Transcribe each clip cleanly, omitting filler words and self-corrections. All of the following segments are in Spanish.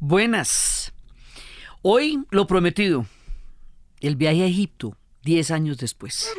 Buenas. Hoy lo prometido, el viaje a Egipto, 10 años después.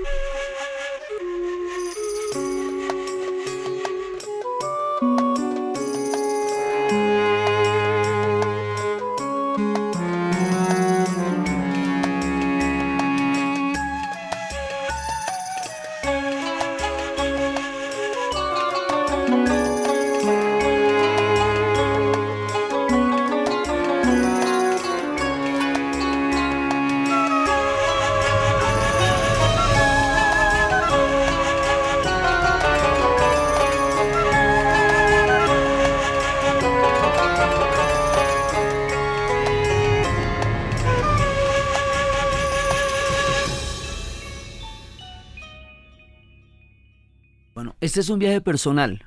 Bueno, este es un viaje personal.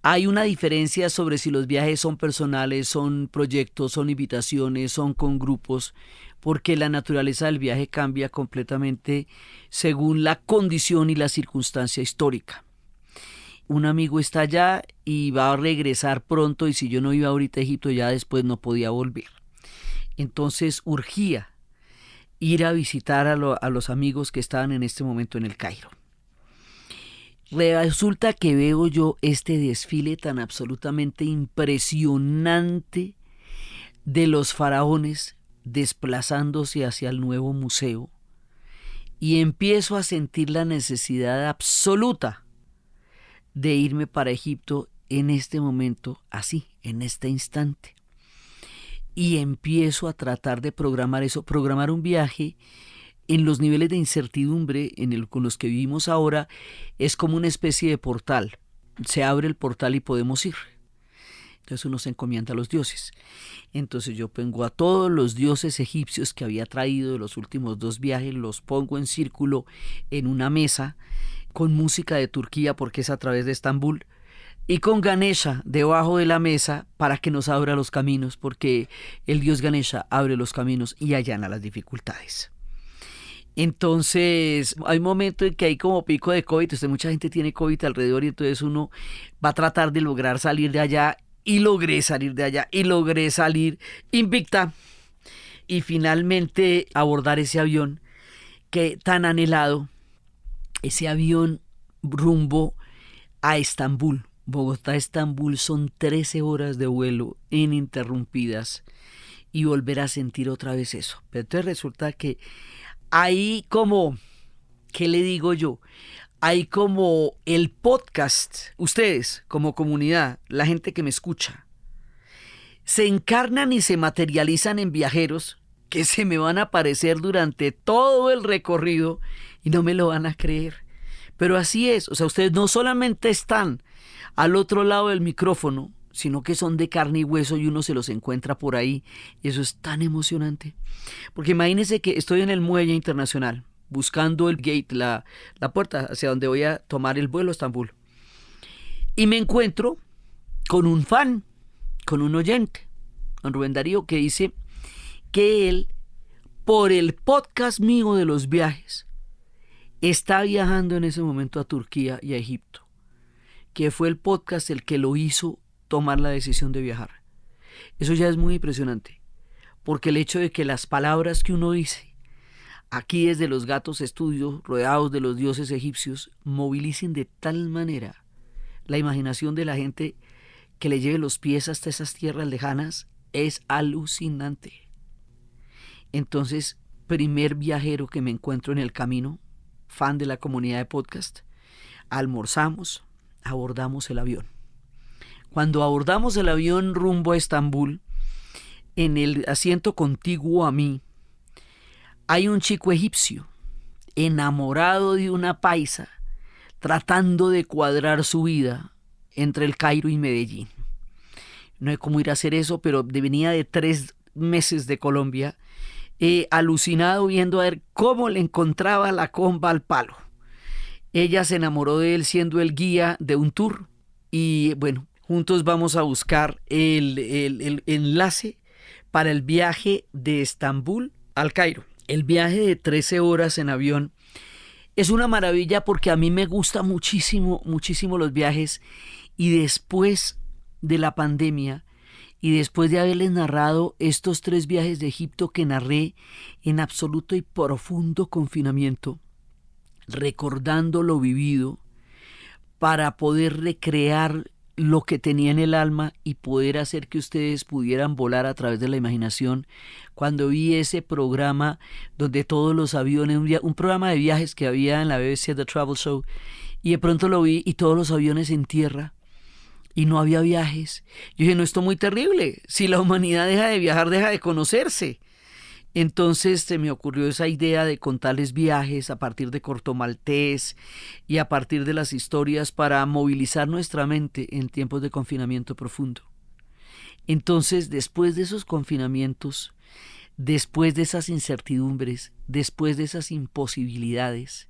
Hay una diferencia sobre si los viajes son personales, son proyectos, son invitaciones, son con grupos, porque la naturaleza del viaje cambia completamente según la condición y la circunstancia histórica. Un amigo está allá y va a regresar pronto, y si yo no iba ahorita a Egipto, ya después no podía volver. Entonces urgía ir a visitar a los amigos que estaban en este momento en el Cairo. Resulta que veo yo este desfile tan absolutamente impresionante de los faraones desplazándose hacia el nuevo museo, y empiezo a sentir la necesidad absoluta de irme para Egipto en este momento, así, en este instante. Y empiezo a tratar de programar un viaje. En los niveles de incertidumbre con los que vivimos ahora, es como una especie de portal. Se abre el portal y podemos ir. Entonces uno se encomienda a los dioses. Entonces yo pongo a todos los dioses egipcios que había traído de los últimos 2 viajes, los pongo en círculo en una mesa, con música de Turquía porque es a través de Estambul, y con Ganesha debajo de la mesa para que nos abra los caminos, porque el dios Ganesha abre los caminos y allana las dificultades. Entonces hay un momento en que hay como pico de COVID, entonces mucha gente tiene COVID alrededor, y entonces uno va a tratar de lograr salir de allá, y logré salir de allá, y logré salir invicta, y finalmente abordar ese avión que tan anhelado, ese avión rumbo a Estambul. Bogotá-Estambul son 13 horas de vuelo ininterrumpidas, y volver a sentir otra vez eso. Pero entonces resulta que hay como, ¿qué le digo yo? Hay como el podcast, ustedes como comunidad, la gente que me escucha, se encarnan y se materializan en viajeros que se me van a aparecer durante todo el recorrido y no me lo van a creer. Pero así es, o sea, ustedes no solamente están al otro lado del micrófono, sino que son de carne y hueso, y uno se los encuentra por ahí, y eso es tan emocionante. Porque imagínense que estoy en el muelle internacional, buscando el gate, la puerta hacia donde voy a tomar el vuelo a Estambul, y me encuentro con un fan, con un oyente, con Rubén Darío, que dice que él, por el podcast mío de los viajes, está viajando en ese momento a Turquía y a Egipto, que fue el podcast el que lo hizo tomar la decisión de viajar. Eso ya es muy impresionante, porque el hecho de que las palabras que uno dice aquí desde los Gatos Estudios, rodeados de los dioses egipcios, movilicen de tal manera la imaginación de la gente que le lleve los pies hasta esas tierras lejanas, es alucinante. Entonces, primer viajero que me encuentro en el camino, fan de la comunidad de podcast, almorzamos, abordamos el avión. Cuando abordamos el avión rumbo a Estambul, en el asiento contiguo a mí, hay un chico egipcio, enamorado de una paisa, tratando de cuadrar su vida entre el Cairo y Medellín. No sé cómo ir a hacer eso, pero venía de 3 meses de Colombia, alucinado viendo a ver cómo le encontraba la comba al palo. Ella se enamoró de él siendo el guía de un tour, y bueno, juntos vamos a buscar el enlace para el viaje de Estambul al Cairo. El viaje de 13 horas en avión es una maravilla, porque a mí me gusta muchísimo, muchísimo los viajes, y después de la pandemia Y después de haberles narrado estos 3 viajes de Egipto que narré en absoluto y profundo confinamiento, recordando lo vivido, para poder recrear lo que tenía en el alma y poder hacer que ustedes pudieran volar a través de la imaginación. Cuando vi ese programa donde todos los aviones, un programa de viajes que había en la BBC The Travel Show, y de pronto lo vi y todos los aviones en tierra y no había viajes. Yo dije, no, esto es muy terrible. Si la humanidad deja de viajar, deja de conocerse. Entonces se me ocurrió esa idea de contarles viajes a partir de Corto Maltés y a partir de las historias para movilizar nuestra mente en tiempos de confinamiento profundo. Entonces, después de esos confinamientos, después de esas incertidumbres, después de esas imposibilidades,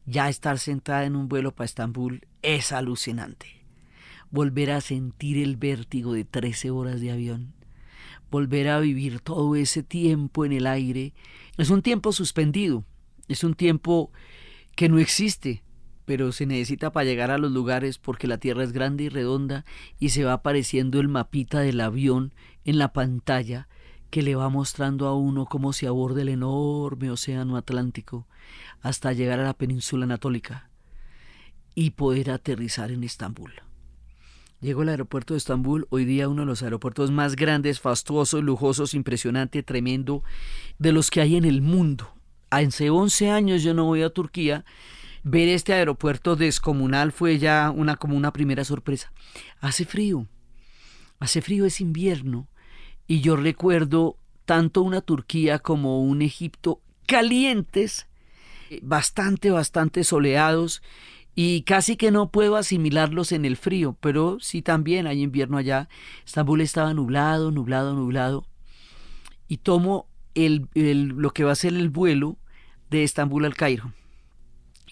ya estar sentada en un vuelo para Estambul es alucinante. Volver a sentir el vértigo de 13 horas de avión. Volver a vivir todo ese tiempo en el aire. Es un tiempo suspendido, es un tiempo que no existe, pero se necesita para llegar a los lugares porque la Tierra es grande y redonda y se va apareciendo el mapita del avión en la pantalla que le va mostrando a uno cómo se aborda el enorme océano Atlántico hasta llegar a la península anatólica y poder aterrizar en Estambul. Llego al aeropuerto de Estambul, hoy día uno de los aeropuertos más grandes, fastuosos, lujosos, impresionante, tremendo, de los que hay en el mundo. Hace 11 años yo no voy a Turquía. Ver este aeropuerto descomunal fue ya como una primera sorpresa. Hace frío, es invierno, y yo recuerdo tanto una Turquía como un Egipto calientes, bastante soleados, y casi que no puedo asimilarlos en el frío, pero sí también hay invierno allá. Estambul estaba nublado, y tomo lo que va a ser el vuelo de Estambul al Cairo.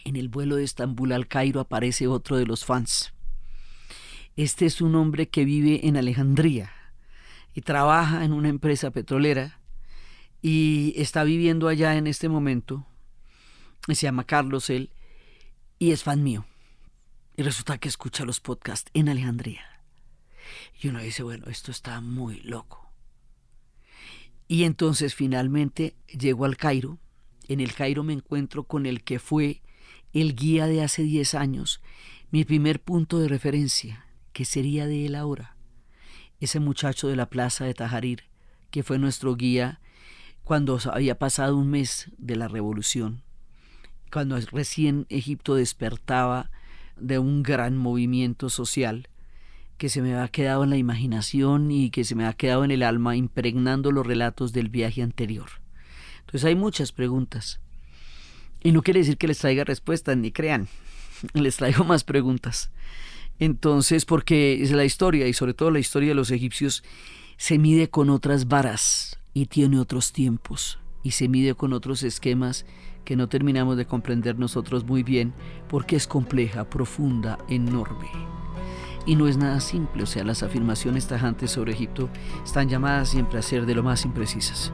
En el vuelo de Estambul al Cairo aparece otro de los fans. Este es un hombre que vive en Alejandría y trabaja en una empresa petrolera y está viviendo allá en este momento. Se llama Carlos él. Y es fan mío. Y resulta que escucha los podcasts en Alejandría. Y uno dice, bueno, esto está muy loco. Y entonces finalmente llego al Cairo. En el Cairo me encuentro con el que fue el guía de hace 10 años, mi primer punto de referencia. ¿Qué sería de él ahora? Ese muchacho de la plaza de Tajarir, que fue nuestro guía cuando había pasado un mes de la revolución, cuando recién Egipto despertaba de un gran movimiento social que se me había quedado en la imaginación y que se me había quedado en el alma, impregnando los relatos del viaje anterior. Entonces hay muchas preguntas. Y no quiere decir que les traiga respuestas, ni crean. Les traigo más preguntas. Entonces, porque es la historia, y sobre todo la historia de los egipcios, se mide con otras varas y tiene otros tiempos. Y se mide con otros esquemas que no terminamos de comprender nosotros muy bien, porque es compleja, profunda, enorme. Y no es nada simple, o sea, las afirmaciones tajantes sobre Egipto están llamadas siempre a ser de lo más imprecisas.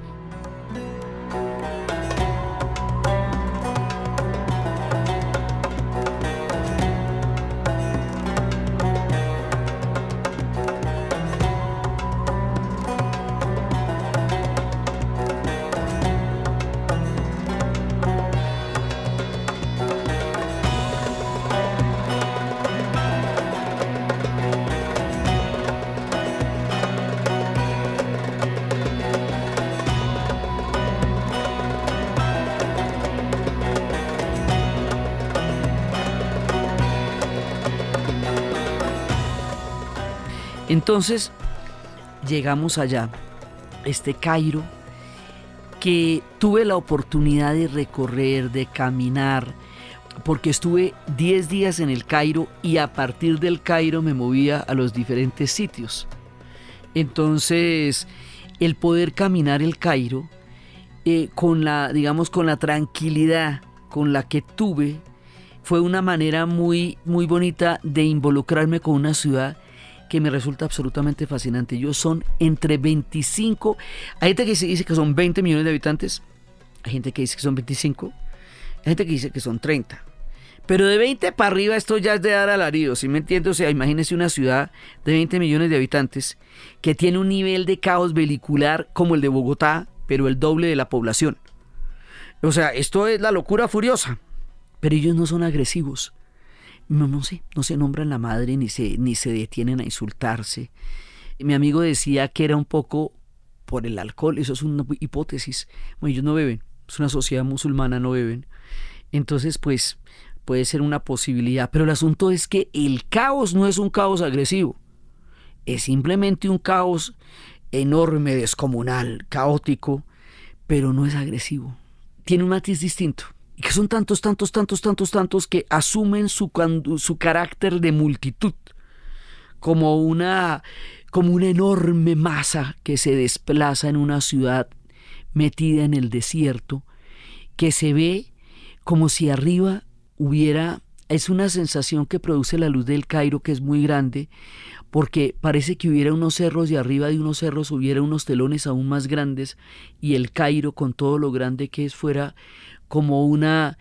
Entonces llegamos allá, este Cairo, que tuve la oportunidad de recorrer, de caminar, porque estuve 10 días en el Cairo y a partir del Cairo me movía a los diferentes sitios. Entonces, el poder caminar el Cairo con la tranquilidad con la que tuve, fue una manera muy bonita de involucrarme con una ciudad que me resulta absolutamente fascinante. Son entre 25, hay gente que dice que son 20 millones de habitantes, hay gente que dice que son 25, hay gente que dice que son 30, Pero de 20 para arriba esto ya es de dar alarido, ¿sí me entiendes? O sea, imagínese una ciudad de 20 millones de habitantes que tiene un nivel de caos vehicular como el de Bogotá, pero el doble de la población. O sea, esto es la locura furiosa. Pero ellos no son agresivos. No se nombran la madre ni se detienen a insultarse. Mi amigo decía que era un poco por el alcohol, eso es una hipótesis. Bueno, ellos no beben, es una sociedad musulmana, no beben. Entonces, pues, puede ser una posibilidad. Pero el asunto es que el caos no es un caos agresivo. Es simplemente un caos enorme, descomunal, caótico, pero no es agresivo. Tiene un matiz distinto. Y que son tantos que asumen su carácter de multitud, como una enorme masa que se desplaza en una ciudad metida en el desierto, que se ve como si arriba hubiera, es una sensación que produce la luz del Cairo, que es muy grande, porque parece que hubiera unos cerros y arriba de unos cerros hubiera unos telones aún más grandes, y el Cairo, con todo lo grande que es, fuera como una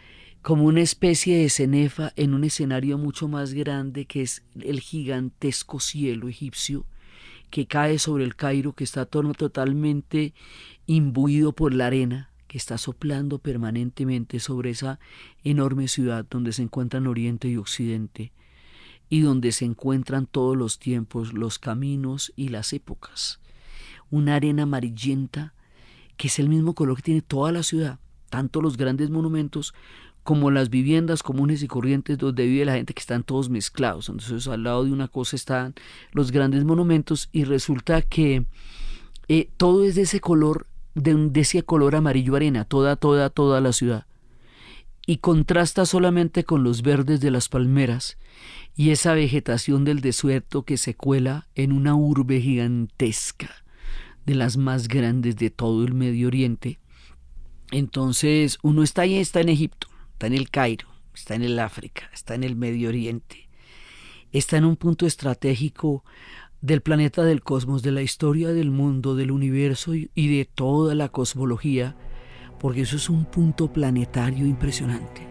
especie de cenefa en un escenario mucho más grande, que es el gigantesco cielo egipcio que cae sobre el Cairo, que está totalmente imbuido por la arena, que está soplando permanentemente sobre esa enorme ciudad donde se encuentran Oriente y Occidente, y donde se encuentran todos los tiempos, los caminos y las épocas. Una arena amarillenta que es el mismo color que tiene toda la ciudad, tanto los grandes monumentos como las viviendas comunes y corrientes donde vive la gente, que están todos mezclados. Entonces, al lado de una cosa están los grandes monumentos, y resulta que todo es de ese color, de ese color amarillo arena, toda la ciudad. Y contrasta solamente con los verdes de las palmeras y esa vegetación del desierto que se cuela en una urbe gigantesca, de las más grandes de todo el Medio Oriente. Entonces uno está ahí, está en Egipto, está en el Cairo, está en el África, está en el Medio Oriente, está en un punto estratégico del planeta, del cosmos, de la historia del mundo, del universo y de toda la cosmología, porque eso es un punto planetario impresionante.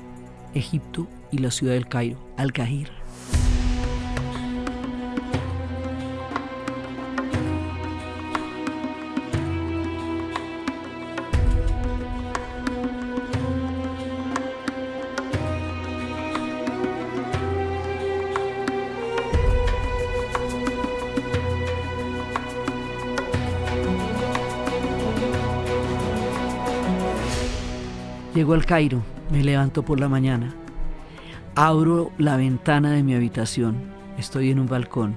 Egipto y la ciudad del Cairo, Al-Kahir. Llego al Cairo, me levanto por la mañana, abro la ventana de mi habitación, estoy en un balcón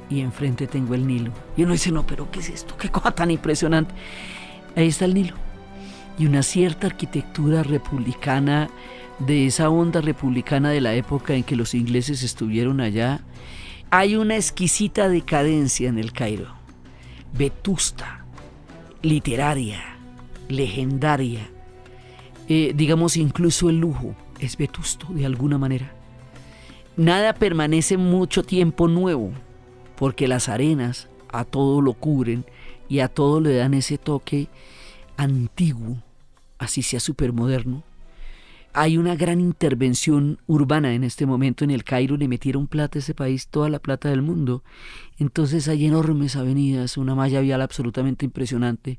y enfrente tengo el Nilo. Y uno dice, no, pero ¿qué es esto? ¿Qué cosa tan impresionante? Ahí está el Nilo. Y una cierta arquitectura republicana, de esa onda republicana de la época en que los ingleses estuvieron allá. Hay una exquisita decadencia en el Cairo, vetusta, literaria, legendaria. Digamos, incluso el lujo es vetusto de alguna manera. Nada permanece mucho tiempo nuevo, porque las arenas a todo lo cubren y a todo le dan ese toque antiguo, así sea supermoderno. Hay una gran intervención urbana en este momento en el Cairo. Le metieron plata a ese país, toda la plata del mundo. Entonces hay enormes avenidas, una malla vial absolutamente impresionante.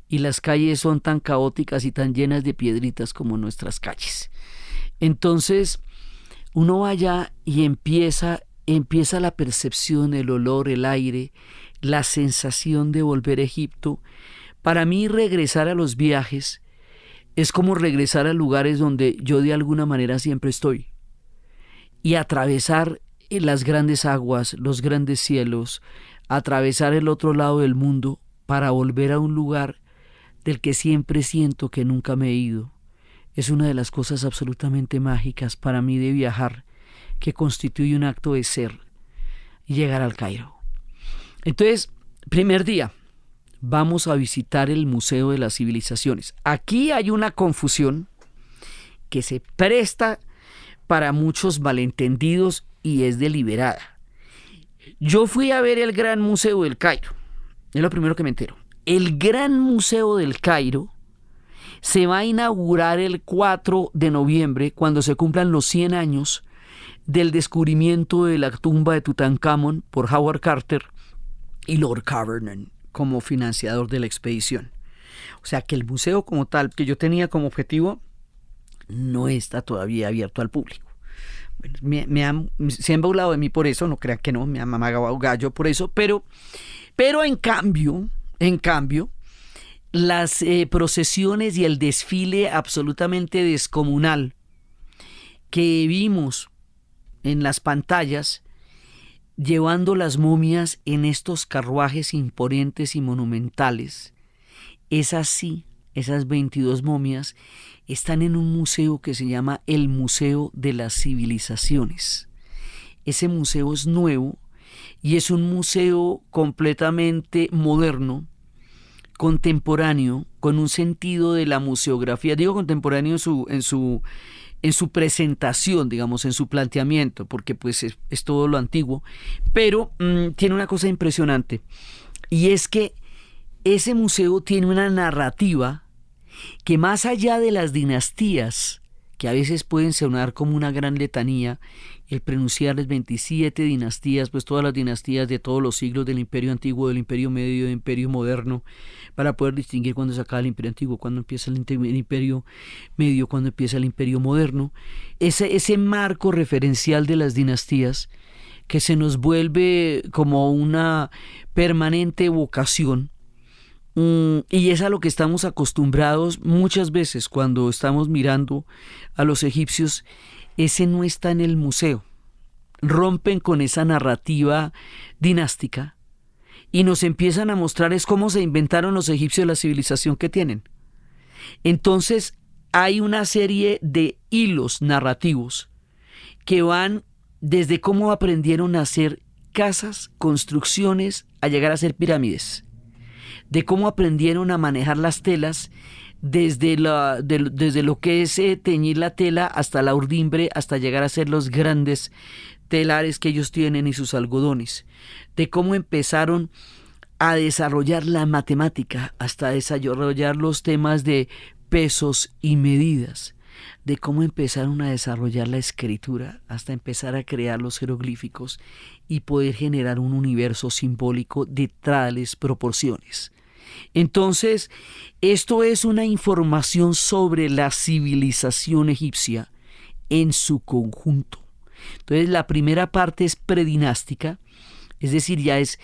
Y las calles son tan caóticas y tan llenas de piedritas como nuestras calles. Entonces uno va allá y empieza la percepción, el olor, el aire, la sensación de volver a Egipto. Para mí, regresar a los viajes es como regresar a lugares donde yo de alguna manera siempre estoy, y atravesar las grandes aguas, los grandes cielos, atravesar el otro lado del mundo para volver a un lugar del que siempre siento que nunca me he ido. Es una de las cosas absolutamente mágicas para mí de viajar, que constituye un acto de ser, y llegar al Cairo. Entonces, primer día, vamos a visitar el Museo de las Civilizaciones. Aquí hay una confusión que se presta para muchos malentendidos y es deliberada. Yo fui a ver el Gran Museo del Cairo, es lo primero que me entero. El Gran Museo del Cairo se va a inaugurar el 4 de noviembre, cuando se cumplan los 100 años del descubrimiento de la tumba de Tutankamón por Howard Carter y Lord Carnarvon como financiador de la expedición. O sea que el museo como tal, que yo tenía como objetivo, no está todavía abierto al público. Bueno, se han burlado de mí por eso, no crean que no, me han mamado gallo por eso, pero en cambio, las procesiones y el desfile absolutamente descomunal que vimos en las pantallas, llevando las momias en estos carruajes imponentes y monumentales, esas 22 momias están en un museo que se llama el Museo de las Civilizaciones. Ese museo es nuevo y es un museo completamente moderno, contemporáneo, con un sentido de la museografía. Digo contemporáneo en su presentación, digamos, en su planteamiento, porque pues es todo lo antiguo, pero tiene una cosa impresionante, y es que ese museo tiene una narrativa que, más allá de las dinastías, que a veces pueden sonar como una gran letanía, el pronunciarles 27 dinastías, pues todas las dinastías de todos los siglos del Imperio Antiguo, del Imperio Medio, del Imperio Moderno, para poder distinguir cuándo se acaba el Imperio Antiguo, cuándo empieza el Imperio Medio, cuándo empieza el Imperio Moderno. Ese marco referencial de las dinastías que se nos vuelve como una permanente vocación, y es a lo que estamos acostumbrados muchas veces cuando estamos mirando a los egipcios. Ese no está en el museo. Rompen con esa narrativa dinástica y nos empiezan a mostrar es cómo se inventaron los egipcios la civilización que tienen. Entonces hay una serie de hilos narrativos que van desde cómo aprendieron a hacer casas, construcciones, a llegar a hacer pirámides, de cómo aprendieron a manejar las telas, desde lo que es teñir la tela hasta la urdimbre, hasta llegar a ser los grandes telares que ellos tienen y sus algodones, de cómo empezaron a desarrollar la matemática, hasta desarrollar los temas de pesos y medidas, de cómo empezaron a desarrollar la escritura, hasta empezar a crear los jeroglíficos y poder generar un universo simbólico de tales proporciones. Entonces, esto es una información sobre la civilización egipcia en su conjunto. Entonces, la primera parte es predinástica, es decir, ya es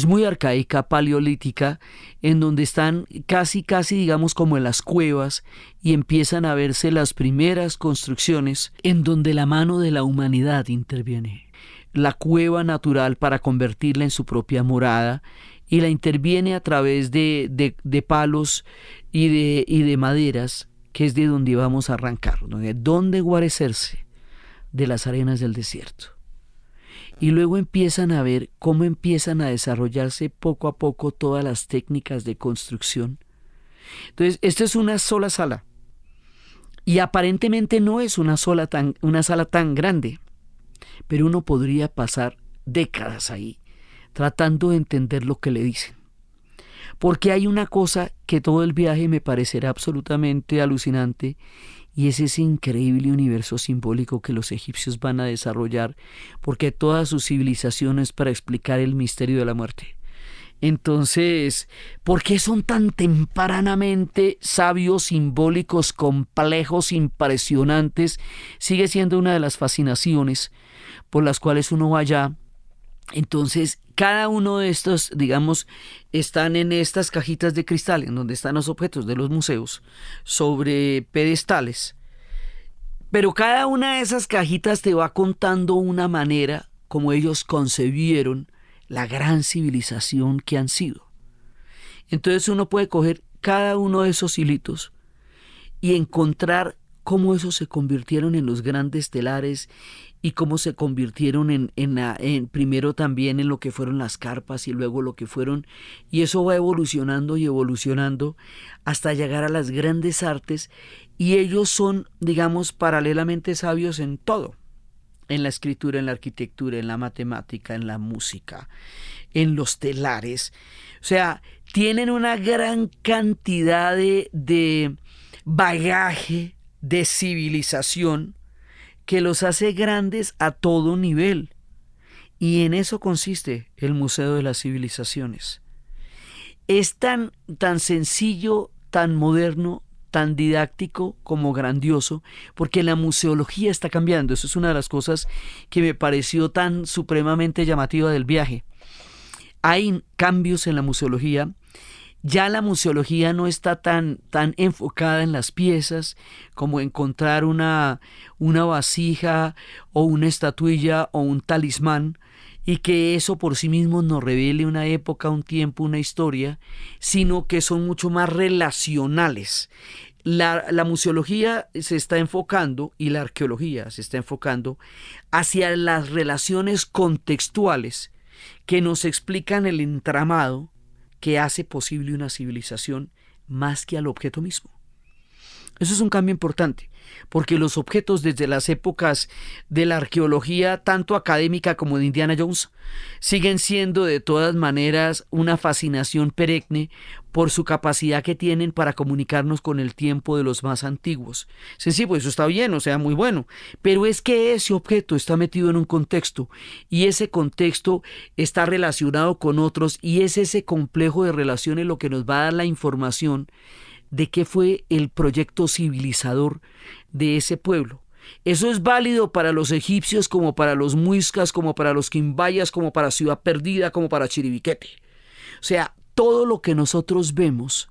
muy arcaica, paleolítica, en donde están casi digamos como en las cuevas, y empiezan a verse las primeras construcciones en donde la mano de la humanidad interviene. La cueva natural para convertirla en su propia morada, y la interviene a través de palos y de maderas, que es de donde vamos a arrancar, donde guarecerse de las arenas del desierto. Y luego empiezan a ver cómo empiezan a desarrollarse poco a poco todas las técnicas de construcción. Entonces, esta es una sola sala, y aparentemente no es una sala tan grande, pero uno podría pasar décadas ahí tratando de entender lo que le dicen. Porque hay una cosa que todo el viaje me parecerá absolutamente alucinante, y es ese increíble universo simbólico que los egipcios van a desarrollar, porque toda su civilización es para explicar el misterio de la muerte. Entonces, ¿por qué son tan tempranamente sabios, simbólicos, complejos, impresionantes? Sigue siendo una de las fascinaciones por las cuales uno va allá. Entonces, cada uno de estos, digamos, están en estas cajitas de cristal, en donde están los objetos de los museos, sobre pedestales. Pero cada una de esas cajitas te va contando una manera como ellos concebieron la gran civilización que han sido. Entonces uno puede coger cada uno de esos hilitos y encontrar cómo esos se convirtieron en los grandes telares, y cómo se convirtieron en primero también en lo que fueron las carpas, y luego lo que fueron, y eso va evolucionando y evolucionando hasta llegar a las grandes artes, y ellos son, digamos, paralelamente sabios en todo, en la escritura, en la arquitectura, en la matemática, en la música, en los telares. O sea, tienen una gran cantidad de bagaje de civilización que los hace grandes a todo nivel. Y en eso consiste el Museo de las Civilizaciones. Es tan sencillo, tan moderno, tan didáctico como grandioso, porque la museología está cambiando. Eso es una de las cosas que me pareció tan supremamente llamativa del viaje. Hay cambios en la museología. Ya la museología no está tan enfocada en las piezas como encontrar una vasija o una estatuilla o un talismán, y que eso por sí mismo nos revele una época, un tiempo, una historia, sino que son mucho más relacionales. La museología se está enfocando, y la arqueología se está enfocando hacia las relaciones contextuales que nos explican el entramado que hace posible una civilización más que al objeto mismo. Eso es un cambio importante, porque los objetos desde las épocas de la arqueología, tanto académica como de Indiana Jones, siguen siendo de todas maneras una fascinación perenne por su capacidad que tienen para comunicarnos con el tiempo de los más antiguos. Sí, pues eso está bien, o sea, muy bueno, pero es que ese objeto está metido en un contexto, y ese contexto está relacionado con otros, y es ese complejo de relaciones lo que nos va a dar la información de qué fue el proyecto civilizador de ese pueblo. Eso es válido para los egipcios, como para los muiscas, como para los quimbayas, como para Ciudad Perdida, como para Chiribiquete. O sea, todo lo que nosotros vemos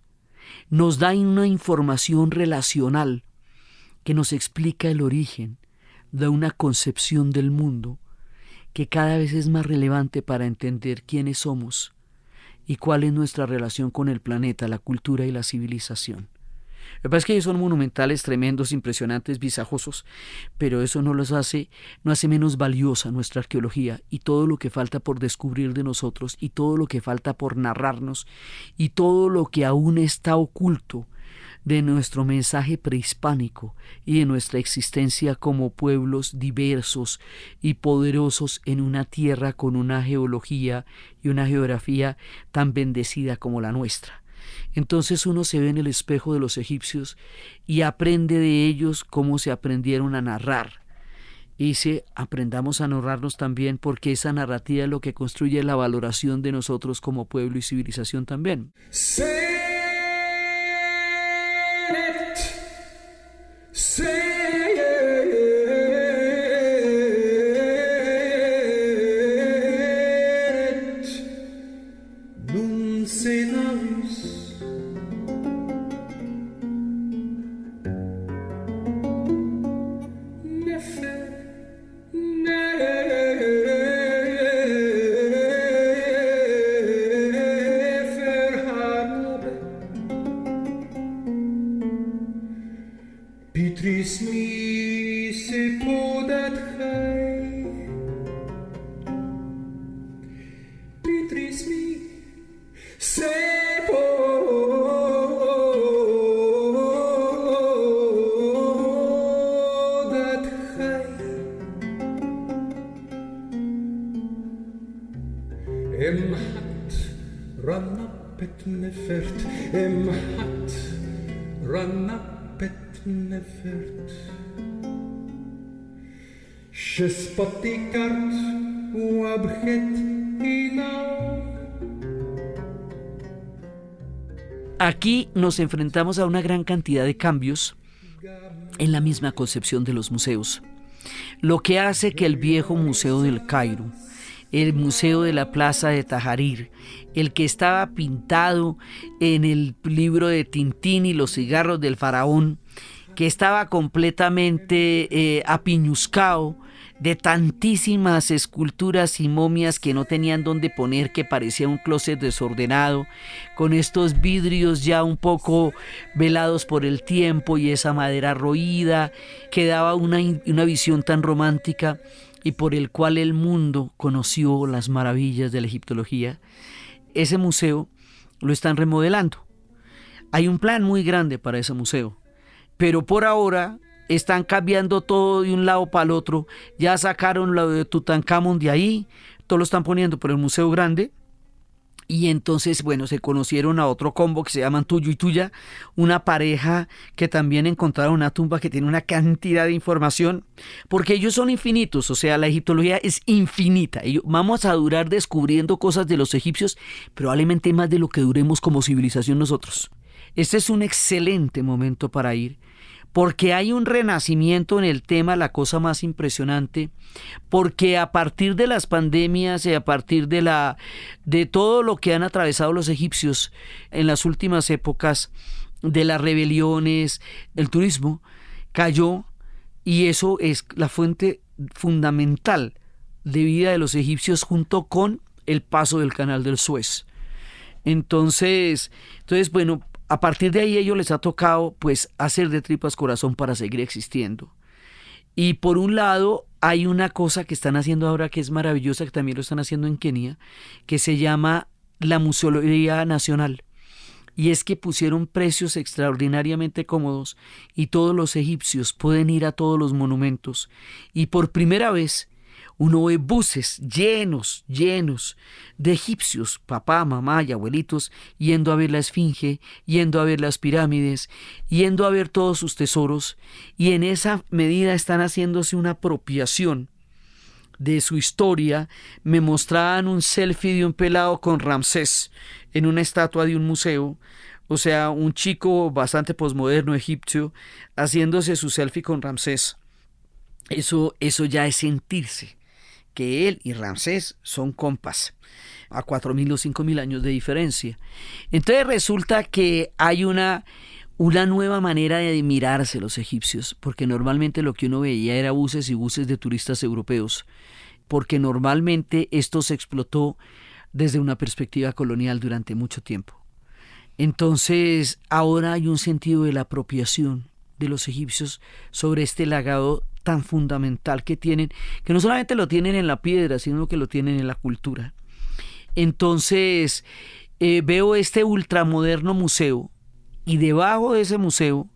nos da una información relacional que nos explica el origen de una concepción del mundo que cada vez es más relevante para entender quiénes somos y cuál es nuestra relación con el planeta, la cultura y la civilización. Lo que pasa es que ellos son monumentales, tremendos, impresionantes, visajosos, pero eso no hace menos valiosa nuestra arqueología, y todo lo que falta por descubrir de nosotros, y todo lo que falta por narrarnos, y todo lo que aún está oculto de nuestro mensaje prehispánico y de nuestra existencia como pueblos diversos y poderosos en una tierra con una geología y una geografía tan bendecida como la nuestra. Entonces uno se ve en el espejo de los egipcios y aprende de ellos cómo se aprendieron a narrar. Y aprendamos a narrarnos también, porque esa narrativa es lo que construye la valoración de nosotros como pueblo y civilización también. Aquí nos enfrentamos a una gran cantidad de cambios en la misma concepción de los museos, lo que hace que el viejo Museo del Cairo, el Museo de la Plaza de Tajarir, el que estaba pintado en el libro de Tintín y los cigarros del faraón, que estaba completamente apiñuscado de tantísimas esculturas y momias que no tenían dónde poner, que parecía un closet desordenado, con estos vidrios ya un poco velados por el tiempo y esa madera roída, que daba una visión tan romántica, y por el cual el mundo conoció las maravillas de la egiptología. Ese museo lo están remodelando. Hay un plan muy grande para ese museo, pero por ahora están cambiando todo de un lado para el otro. Ya sacaron lo de Tutankamón de ahí, todo lo están poniendo por el Museo Grande, Y entonces, bueno, se conocieron a otro combo que se llaman Tuyo y Tuya, una pareja que también encontraron una tumba que tiene una cantidad de información, porque ellos son infinitos, o sea, la egiptología es infinita. Y vamos a durar descubriendo cosas de los egipcios, probablemente más de lo que duremos como civilización nosotros. Este es un excelente momento para ir, porque hay un renacimiento en el tema, la cosa más impresionante, porque a partir de las pandemias y a partir de todo lo que han atravesado los egipcios en las últimas épocas, de las rebeliones, el turismo cayó, y eso es la fuente fundamental de vida de los egipcios junto con el paso del Canal del Suez. Entonces, bueno, a partir de ahí a ellos les ha tocado pues hacer de tripas corazón para seguir existiendo. Y por un lado hay una cosa que están haciendo ahora que es maravillosa, que también lo están haciendo en Kenia, que se llama la Museología Nacional. Y es que pusieron precios extraordinariamente cómodos y todos los egipcios pueden ir a todos los monumentos. Y por primera vez uno ve buses llenos de egipcios, papá, mamá y abuelitos, yendo a ver la Esfinge, yendo a ver las pirámides, yendo a ver todos sus tesoros, y en esa medida están haciéndose una apropiación de su historia. Me mostraban un selfie de un pelado con Ramsés en una estatua de un museo, o sea, un chico bastante posmoderno egipcio haciéndose su selfie con Ramsés. Eso ya es sentirse que él y Ramsés son compas, a 4.000 o 5.000 años de diferencia. Entonces resulta que hay una nueva manera de admirarse los egipcios, porque normalmente lo que uno veía era buses y buses de turistas europeos, porque normalmente esto se explotó desde una perspectiva colonial durante mucho tiempo. Entonces ahora hay un sentido de la apropiación de los egipcios sobre este legado tan fundamental que tienen, que no solamente lo tienen en la piedra, sino que lo tienen en la cultura. Entonces veo este ultramoderno museo, y debajo de ese museo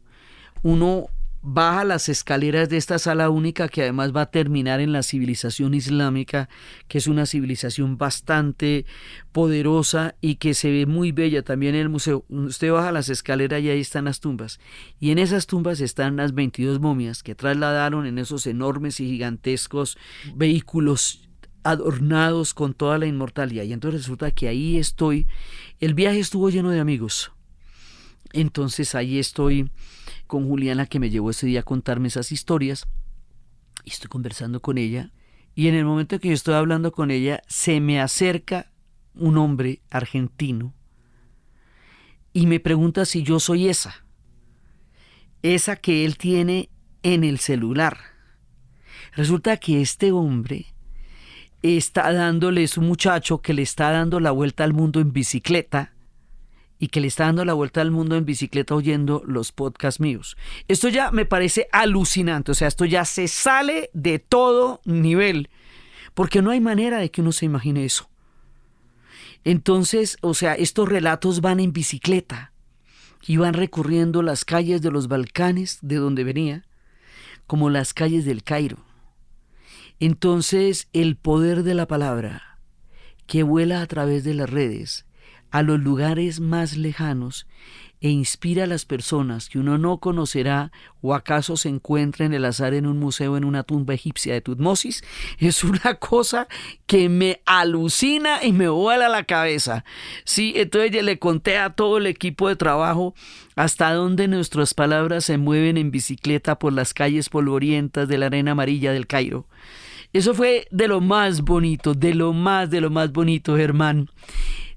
uno baja las escaleras de esta sala única, que además va a terminar en la civilización islámica, que es una civilización bastante poderosa y que se ve muy bella también en el museo. Usted baja las escaleras y ahí están las tumbas, y en esas tumbas están las 22 momias que trasladaron en esos enormes y gigantescos vehículos adornados con toda la inmortalidad. Y entonces resulta que ahí estoy. El viaje estuvo lleno de amigos. Entonces ahí estoy con Juliana, que me llevó ese día a contarme esas historias, y estoy conversando con ella, y en el momento que yo estoy hablando con ella se me acerca un hombre argentino y me pregunta si yo soy esa que él tiene en el celular. Resulta que este hombre es un muchacho que le está dando la vuelta al mundo en bicicleta, y que le está dando la vuelta al mundo en bicicleta oyendo los podcasts míos. Esto ya me parece alucinante, o sea, esto ya se sale de todo nivel, porque no hay manera de que uno se imagine eso. Entonces, o sea, estos relatos van en bicicleta y van recorriendo las calles de los Balcanes, de donde venía, como las calles del Cairo. Entonces, el poder de la palabra que vuela a través de las redes a los lugares más lejanos e inspira a las personas que uno no conocerá o acaso se encuentra en el azar en un museo, en una tumba egipcia de Tutmosis, es una cosa que me alucina y me vuela la cabeza. Sí, entonces ya le conté a todo el equipo de trabajo hasta dónde nuestras palabras se mueven en bicicleta por las calles polvorientas de la arena amarilla del Cairo. Eso fue de lo más bonito, de lo más bonito, Germán.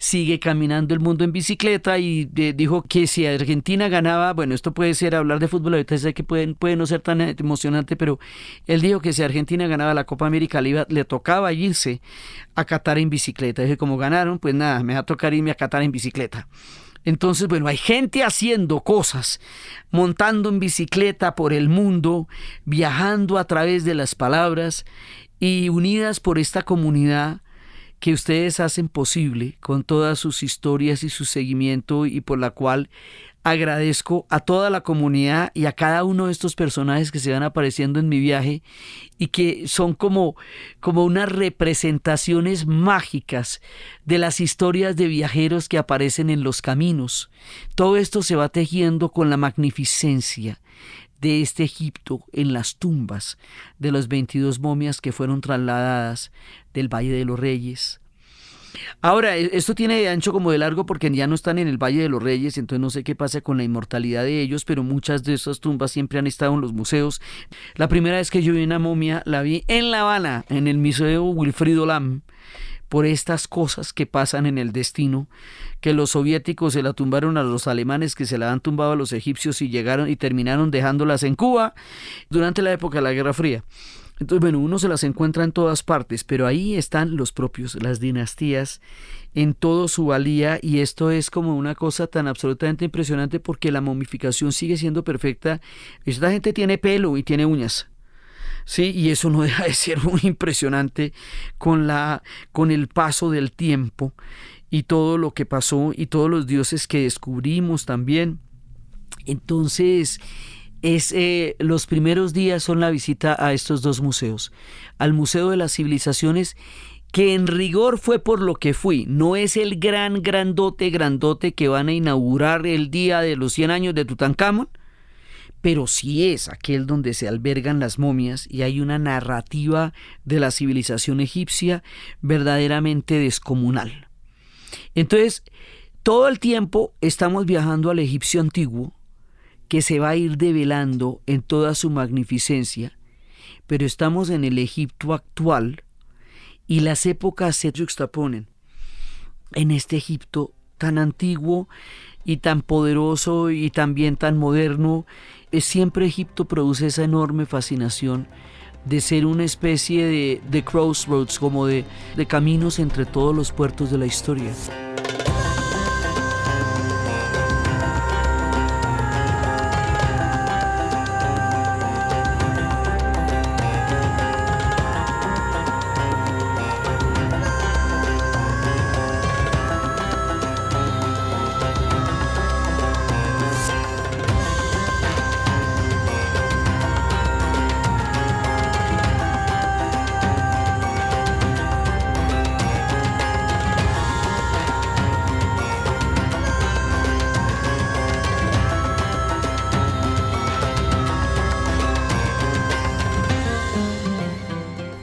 Sigue caminando el mundo en bicicleta y dijo que si Argentina ganaba, bueno, esto puede ser hablar de fútbol, ahorita sé que puede no ser tan emocionante, pero él dijo que si Argentina ganaba la Copa América le tocaba irse a Qatar en bicicleta. Dije, como ganaron, pues nada, me va a tocar irme a Qatar en bicicleta. Entonces, bueno, hay gente haciendo cosas, montando en bicicleta por el mundo, viajando a través de las palabras y unidas por esta comunidad que ustedes hacen posible con todas sus historias y su seguimiento, y por la cual agradezco a toda la comunidad y a cada uno de estos personajes que se van apareciendo en mi viaje y que son como unas representaciones mágicas de las historias de viajeros que aparecen en los caminos. Todo esto se va tejiendo con la magnificencia de este Egipto en las tumbas de las 22 momias que fueron trasladadas del Valle de los Reyes. Ahora, esto tiene de ancho como de largo porque ya no están en el Valle de los Reyes, entonces no sé qué pasa con la inmortalidad de ellos, pero muchas de esas tumbas siempre han estado en los museos. La primera vez que yo vi una momia la vi en La Habana, en el Museo Wilfrido Lam, por estas cosas que pasan en el destino, que los soviéticos se la tumbaron a los alemanes, que se la han tumbado a los egipcios y llegaron y terminaron dejándolas en Cuba durante la época de la Guerra Fría. Entonces, bueno, uno se las encuentra en todas partes, pero ahí están los propios, las dinastías, en todo su valía, y esto es como una cosa tan absolutamente impresionante porque la momificación sigue siendo perfecta. Esta gente tiene pelo y tiene uñas, ¿sí? Y eso no deja de ser muy impresionante con el paso del tiempo y todo lo que pasó y todos los dioses que descubrimos también. Entonces, los primeros días son la visita a estos dos museos, al Museo de las Civilizaciones, que en rigor fue por lo que fui, no es el grandote que van a inaugurar el día de los 100 años de Tutankamón, pero sí es aquel donde se albergan las momias y hay una narrativa de la civilización egipcia verdaderamente descomunal. Entonces, todo el tiempo estamos viajando al egipcio antiguo, que se va a ir develando en toda su magnificencia, pero estamos en el Egipto actual y las épocas se juxtaponen en este Egipto tan antiguo y tan poderoso y también tan moderno. Siempre Egipto produce esa enorme fascinación de ser una especie de crossroads, como de caminos entre todos los puertos de la historia.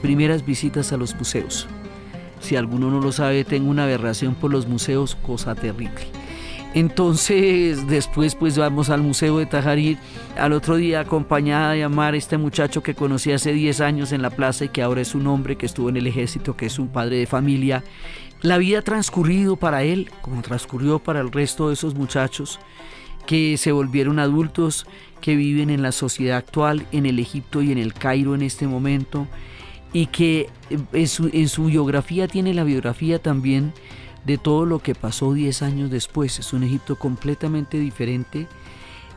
Primeras visitas a los museos. Si alguno no lo sabe, tengo una aberración por los museos, cosa terrible. Entonces, después pues vamos al Museo de Tajarí, al otro día acompañada de Amar, este muchacho que conocí hace 10 años en la plaza y que ahora es un hombre que estuvo en el ejército, que es un padre de familia. La vida ha transcurrido para él, como transcurrió para el resto de esos muchachos que se volvieron adultos, que viven en la sociedad actual, en el Egipto y en el Cairo en este momento, y que en su biografía tiene la biografía también de todo lo que pasó 10 años después. Es un Egipto completamente diferente,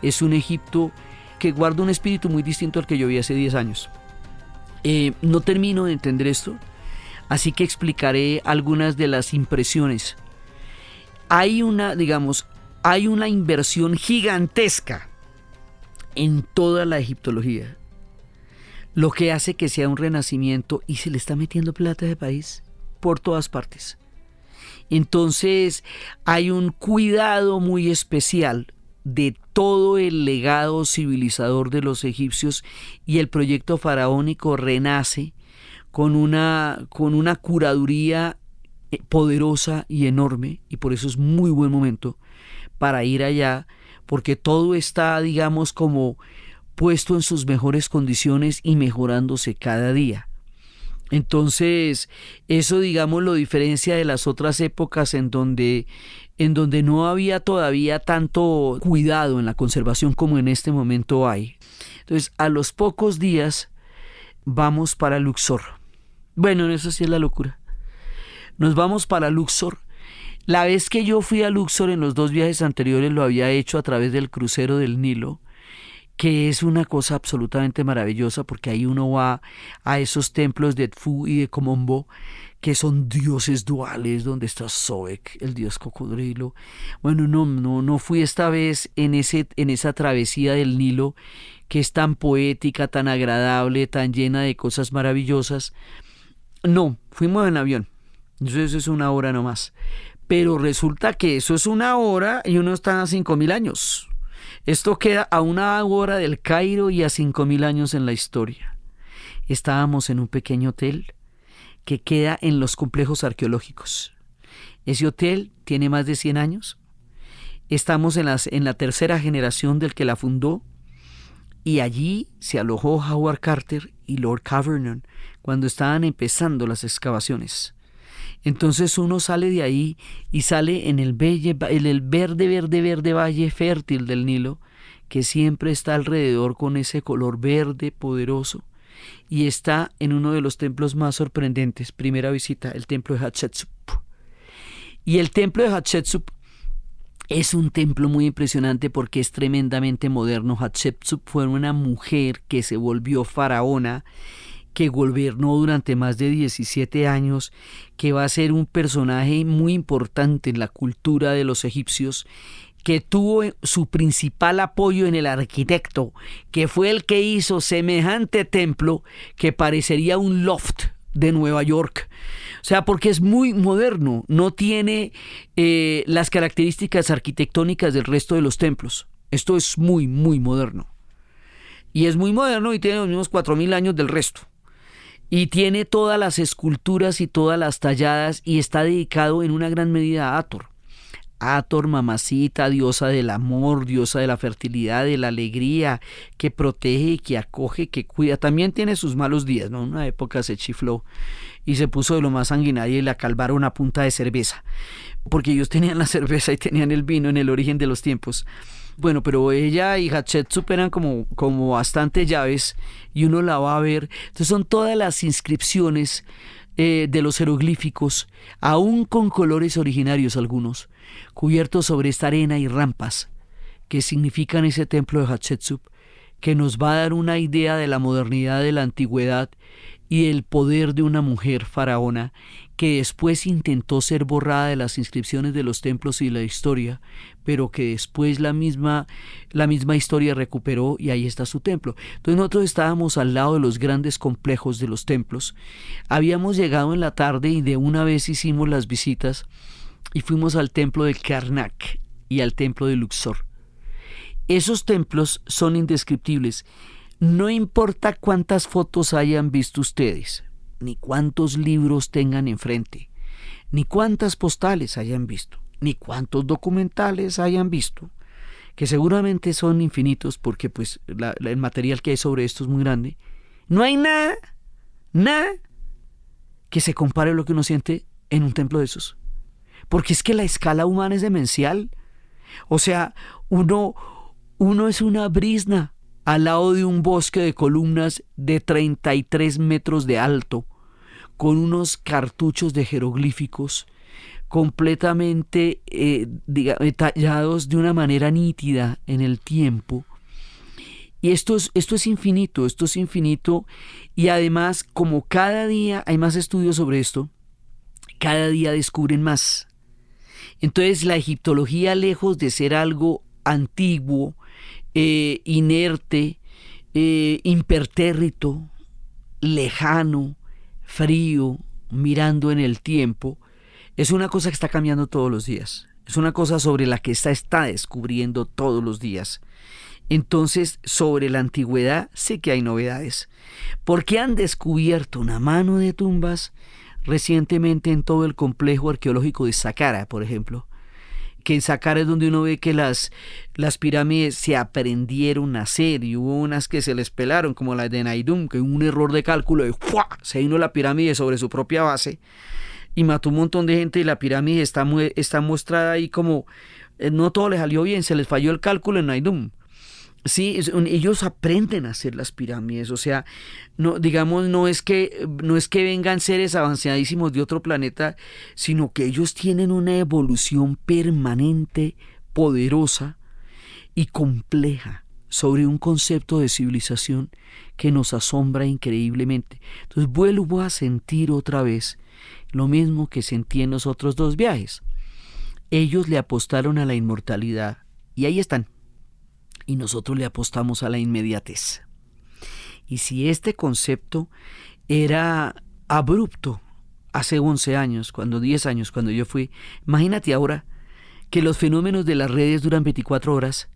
es un Egipto que guarda un espíritu muy distinto al que yo vi hace 10 años. No termino de entender esto, así que explicaré algunas de las impresiones. Hay una inversión gigantesca en toda la egiptología, lo que hace que sea un renacimiento, y se le está metiendo plata de país por todas partes. Entonces hay un cuidado muy especial de todo el legado civilizador de los egipcios, y el proyecto faraónico renace con una curaduría poderosa y enorme, y por eso es muy buen momento para ir allá, porque todo está, digamos, como puesto en sus mejores condiciones y mejorándose cada día. Entonces, eso, digamos, lo diferencia de las otras épocas en donde no había todavía tanto cuidado en la conservación como en este momento hay. Entonces, a los pocos días vamos para Luxor. Bueno, eso sí es la locura. Nos vamos para Luxor. La vez que yo fui a Luxor en los 2 viajes anteriores lo había hecho a través del crucero del Nilo, que es una cosa absolutamente maravillosa, porque ahí uno va a esos templos de Edfu y de Komombo, que son dioses duales, donde está Sobek, el dios cocodrilo. Bueno, no fui esta vez en esa travesía del Nilo, que es tan poética, tan agradable, tan llena de cosas maravillosas. No, fuimos en avión. Entonces eso es una hora nomás. Pero resulta que eso es una hora y uno está a 5.000 años. Esto queda a una hora del Cairo y a 5.000 años en la historia. Estábamos en un pequeño hotel que queda en los complejos arqueológicos. Ese hotel tiene más de 100 años. Estamos en la tercera generación del que la fundó, y allí se alojó Howard Carter y Lord Cavernon cuando estaban empezando las excavaciones. Entonces uno sale de ahí y sale en el verde valle fértil del Nilo, que siempre está alrededor con ese color verde poderoso, y está en uno de los templos más sorprendentes. Primera visita, el templo de Hatshepsut. Y el templo de Hatshepsut es un templo muy impresionante porque es tremendamente moderno. Hatshepsut fue una mujer que se volvió faraona, que gobernó durante más de 17 años, que va a ser un personaje muy importante en la cultura de los egipcios, que tuvo su principal apoyo en el arquitecto, que fue el que hizo semejante templo que parecería un loft de Nueva York. O sea, porque es muy moderno, no tiene las características arquitectónicas del resto de los templos. Esto es muy, muy moderno. Y es muy moderno y tiene los mismos 4.000 años del resto. Y tiene todas las esculturas y todas las talladas, y está dedicado en una gran medida a Hathor. Hathor, mamacita, diosa del amor, diosa de la fertilidad, de la alegría, que protege, que acoge, que cuida. También tiene sus malos días, ¿no? En una época se chifló y se puso de lo más sanguinaria y la calvaron a punta de cerveza, porque ellos tenían la cerveza y tenían el vino en el origen de los tiempos. Bueno, pero ella y Hatshepsut eran como bastante llaves, y uno la va a ver. Entonces son todas las inscripciones de los jeroglíficos, aún con colores originarios algunos, cubiertos sobre esta arena y rampas, que significan ese templo de Hatshepsut, que nos va a dar una idea de la modernidad de la antigüedad y el poder de una mujer faraona que después intentó ser borrada de las inscripciones de los templos y la historia, pero que después la misma historia recuperó, y ahí está su templo. Entonces nosotros estábamos al lado de los grandes complejos de los templos. Habíamos llegado en la tarde y de una vez hicimos las visitas y fuimos al templo de Karnak y al templo de Luxor. Esos templos son indescriptibles. No importa cuántas fotos hayan visto ustedes, ni cuántos libros tengan enfrente, ni cuántas postales hayan visto, ni cuántos documentales hayan visto, que seguramente son infinitos porque pues el material que hay sobre esto es muy grande. No hay nada que se compare a lo que uno siente en un templo de esos. Porque es que la escala humana es demencial. O sea, uno es una brizna al lado de un bosque de columnas de 33 metros de alto, con unos cartuchos de jeroglíficos completamente tallados de una manera nítida en el tiempo. Y esto es infinito, y además, como cada día hay más estudios sobre esto, cada día descubren más. Entonces la egiptología, lejos de ser algo antiguo, inerte, impertérrito, lejano, frío, mirando en el tiempo, es una cosa que está cambiando todos los días. Es una cosa sobre la que está descubriendo todos los días. Entonces, sobre la antigüedad sé que hay novedades, porque han descubierto una mano de tumbas recientemente en todo el complejo arqueológico de Saqqara, por ejemplo, que en Saqqara es donde uno ve que las pirámides se aprendieron a hacer, y hubo unas que se les pelaron, como la de Naidum, que hubo un error de cálculo y ¡fua! Se vino la pirámide sobre su propia base y mató un montón de gente, y la pirámide está mostrada ahí como no todo les salió bien, se les falló el cálculo en Naidum. Sí, ellos aprenden a hacer las pirámides, o sea, no es que vengan seres avanzadísimos de otro planeta, sino que ellos tienen una evolución permanente, poderosa y compleja. sobre un concepto de civilización que nos asombra increíblemente. Entonces vuelvo a sentir otra vez lo mismo que sentí en los otros 2 viajes. Ellos le apostaron a la inmortalidad y ahí están. Y nosotros le apostamos a la inmediatez. Y si este concepto era abrupto hace 11 años, 10 años, cuando yo fui, imagínate ahora que los fenómenos de las redes duran 24 horas,